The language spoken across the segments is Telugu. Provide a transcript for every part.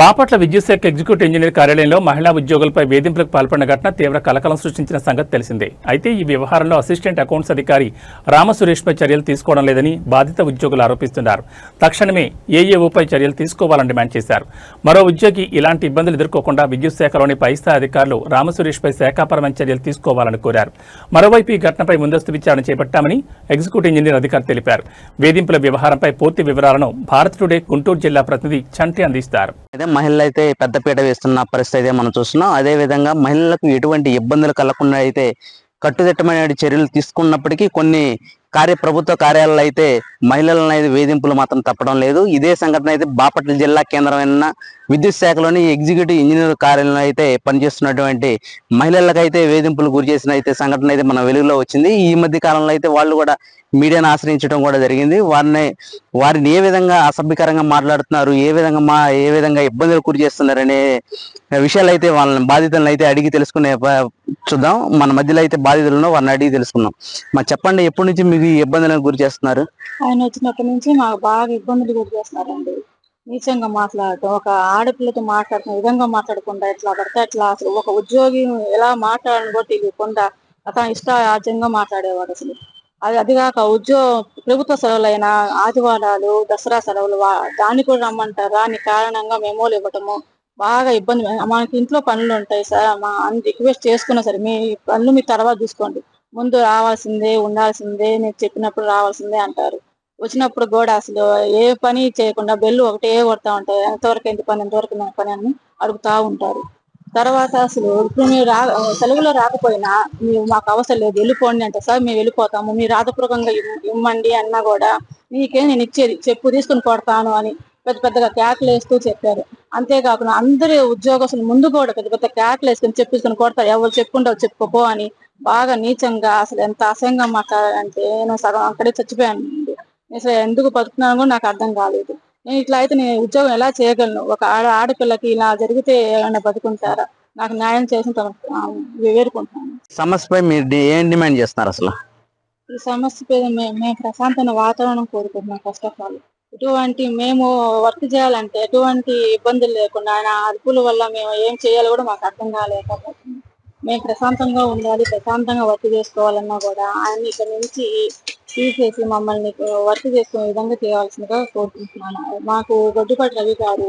బాపట్ల విద్యుత్ శాఖ ఎగ్జిక్యూటివ్ ఇంజనీర్ కార్యాలయంలో మహిళా ఉద్యోగులపై వేధింపులకు పాల్పడిన ఘటన తీవ్ర కలకలం సృష్టించిన సంగతి తెలిసిందే. అయితే ఈ వ్యవహారంలో అసిస్టెంట్ అకౌంట్స్ అధికారి రామసురేష్పై చర్యలు తీసుకోవడం లేదని బాధిత ఉద్యోగులు ఆరోపిస్తున్నారు. తక్షణమే ఏఏఓపై చర్యలు తీసుకోవాలని డిమాండ్ చేశారు. మరో ఉద్యోగి ఇలాంటి ఇబ్బందులు ఎదుర్కోకుండా విద్యుత్ శాఖలోని పైస్థాయి అధికారులు రామసురేష్పై శాఖాపరమైన చర్యలు తీసుకోవాలని కోరారు. మరోవైపు ఈ ఘటనపై ముందస్తు విచారణ చేపట్టామని ఎగ్జిక్యూటివ్ ఇంజనీర్ అధికారి తెలిపారు. వేధింపుల వ్యవహారంపై పూర్తి వివరాలను భారత్ టుడే గుంటూరు జిల్లా ప్రతినిధి చంటి అందిస్తారు. మహిళలు అయితే పెద్దపీట వేస్తున్న పరిస్థితి అయితే మనం చూస్తున్నాం. అదే విధంగా మహిళలకు ఎటువంటి ఇబ్బందులు కలగకుండా అయితే కట్టుదిట్టమైన చర్యలు తీసుకున్నప్పటికీ కొన్ని ప్రభుత్వ కార్యాలయాలు అయితే మహిళలను అయితే వేధింపులు మాత్రం తప్పడం లేదు. ఇదే సంఘటన అయితే బాపట్ల జిల్లా కేంద్రమైన విద్యుత్ శాఖలోని ఎగ్జిక్యూటివ్ ఇంజనీర్ కార్యాలయంలో అయితే పనిచేస్తున్నటువంటి మహిళలకైతే వేధింపులు గురి చేసిన అయితే సంఘటన అయితే మన వెలుగులో వచ్చింది. ఈ మధ్య కాలంలో అయితే వాళ్ళు కూడా మీడియాను ఆశ్రయించడం కూడా జరిగింది. వారిని ఏ విధంగా అసభ్యకరంగా మాట్లాడుతున్నారు, ఏ విధంగా ఇబ్బందులు గురి చేస్తున్నారు అనే విషయాలు అయితే వాళ్ళని బాధితులను అయితే అడిగి తెలుసుకునే చూద్దాం. మన మధ్యలో అయితే బాధితులను వారిని అడిగి తెలుసుకున్నాం. మరి చెప్పండి, ఎప్పటి నుంచి మీకు ఈ ఇబ్బందులకు గురి చేస్తున్నారు? ఆయన వచ్చినప్పటి నుంచి మాకు బాగా ఇబ్బందులు గురి చేస్తున్నారండి. నీచంగా మాట్లాడటం, ఒక ఆడపిల్లతో మాట్లాడుతున్న విధంగా మాట్లాడకుండా ఎట్లా పడితే అట్లా, అసలు ఒక ఉద్యోగి ఎలా మాట్లాడని కూడా తెలియకుండా అతను ఇష్టారాజ్యంగా మాట్లాడేవాడు. అసలు అదిగాక ప్రభుత్వ సెలవులైన ఆదివారాలు, దసరా సెలవులు దాన్ని కూడా రమ్మంటారా అని కారణంగా మెమోలు ఇవ్వటము బాగా ఇబ్బంది. మనకి ఇంట్లో పనులు ఉంటాయి సార్, రిక్వెస్ట్ చేసుకున్నా సరే మీ పనులు మీ తర్వాత చూసుకోండి, ముందు రావాల్సిందే, ఉండాల్సిందే, నేను చెప్పినప్పుడు రావాల్సిందే అంటారు. వచ్చినప్పుడు కూడా అసలు ఏ పని చేయకుండా బెల్లు ఒకటే కొడతా ఉంటారు. ఎంతవరకు ఎంత పని అని అడుగుతా ఉంటారు. తర్వాత అసలు ఇప్పుడు మీరు సెలవులో రాకపోయినా మీరు మాకు అవసరం లేదు, వెళ్ళిపోండి అంటే సార్ మేము వెళ్ళిపోతాము, మీరు రాతపూర్వకంగా ఇమ్మండి అన్నా కూడా నీకే నేను ఇచ్చేది చెప్పు తీసుకుని కొడతాను అని పెద్దగా కేకలు వేస్తూ చెప్పారు. అంతేకాకుండా అందరి ఉద్యోగస్తులు ముందు కూడా పెద్ద కేకలు వేసుకుని చెప్పుకొని కొడతారు, ఎవరు చెప్పుకుంటావు చెప్పుకోపో అని బాగా నీచంగా అసలు ఎంత అసహ్యంగా మాట్లాడాలంటే నేను సగం అక్కడే చచ్చిపోయాను. అసలు ఎందుకు బతుకుతున్నాను కూడా నాకు అర్థం కాలేదు. నేను ఇట్లా అయితే నేను ఉద్యోగం ఎలా చేయగలను? ఒక ఆడపిల్లకి ఇలా జరిగితే ఏమైనా బతుకుంటారా? నాకు న్యాయం చేసి వేరుకుంటున్నాను. సమస్యపై మీరు ఏం డిమాండ్ చేస్తున్నారు? అసలు ఈ సమస్య మేము ప్రశాంతమైన వాతావరణం కోరుకుంటున్నాం. ఫస్ట్ ఆఫ్ ఆల్ మేము వర్క్ చేయాలంటే ఎటువంటి ఇబ్బందులు లేకుండా ఆయన అదుపుల వల్ల మేము ఏం చేయాలో కూడా మాకు అర్థం కాలేకపోతుంది. మేము ప్రశాంతంగా ఉండాలి, ప్రశాంతంగా వర్క్ చేసుకోవాలన్నా కూడా ఆయన ఇక్కడ నుంచి తీసేసి మమ్మల్ని వర్క్ చేసుకునే విధంగా చేయాల్సిందిగా కోరుకుంటున్నాను. మాకు గొడ్డుపాటి రవి గారు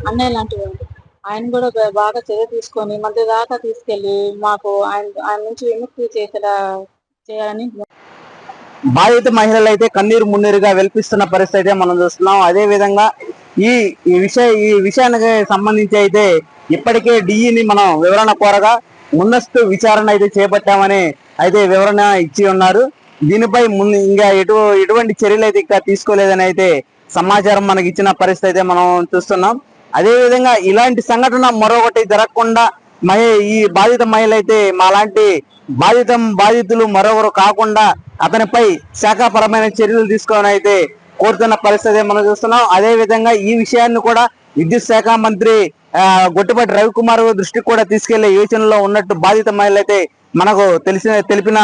అన్నయ్య లాంటి వాళ్ళు, ఆయన కూడా బాగా చర్య తీసుకొని మధ్య దాకా తీసుకెళ్లి మాకు ఆయన నుంచి విముక్తి చేయాలని. బాధిత మహిళలు అయితే కన్నీరు మున్నీరుగా వెల్పిస్తున్న పరిస్థితి అయితే మనం చూస్తున్నాం. అదే విధంగా ఈ విషయానికి సంబంధించి అయితే ఇప్పటికే డిఈని మనం వివరణ కోరగా ముందస్తు విచారణ అయితే చేపట్టామని అయితే వివరణ ఇచ్చి ఉన్నారు. దీనిపై ఇంకా ఎటువంటి చర్యలు అయితే ఇంకా తీసుకోలేదని అయితే సమాచారం మనకి ఇచ్చిన పరిస్థితి అయితే మనం చూస్తున్నాం. అదే విధంగా ఇలాంటి సంఘటన మరొకటి జరగకుండా ఈ బాధిత మహిళ అయితే మాలాంటి బాధితులు మరొకరు కాకుండా అతనిపై శాఖాపరమైన చర్యలు తీసుకోవాలని అయితే కోరుతున్న పరిస్థితి మనం చూస్తున్నాం. అదే విధంగా ఈ విషయాన్ని కూడా విద్యుత్ శాఖ మంత్రి గొట్టిపాటి రవికుమార్ దృష్టికి కూడా తీసుకెళ్లే యోచనలో ఉన్నట్టు బాధిత మహిళలు అయితే మనకు తెలిపిన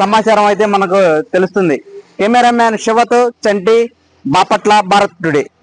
సమాచారం అయితే మనకు తెలుస్తుంది. కెమెరామ్యాన్ శివతో చంటి, బాపట్ల, భారత్ టుడే.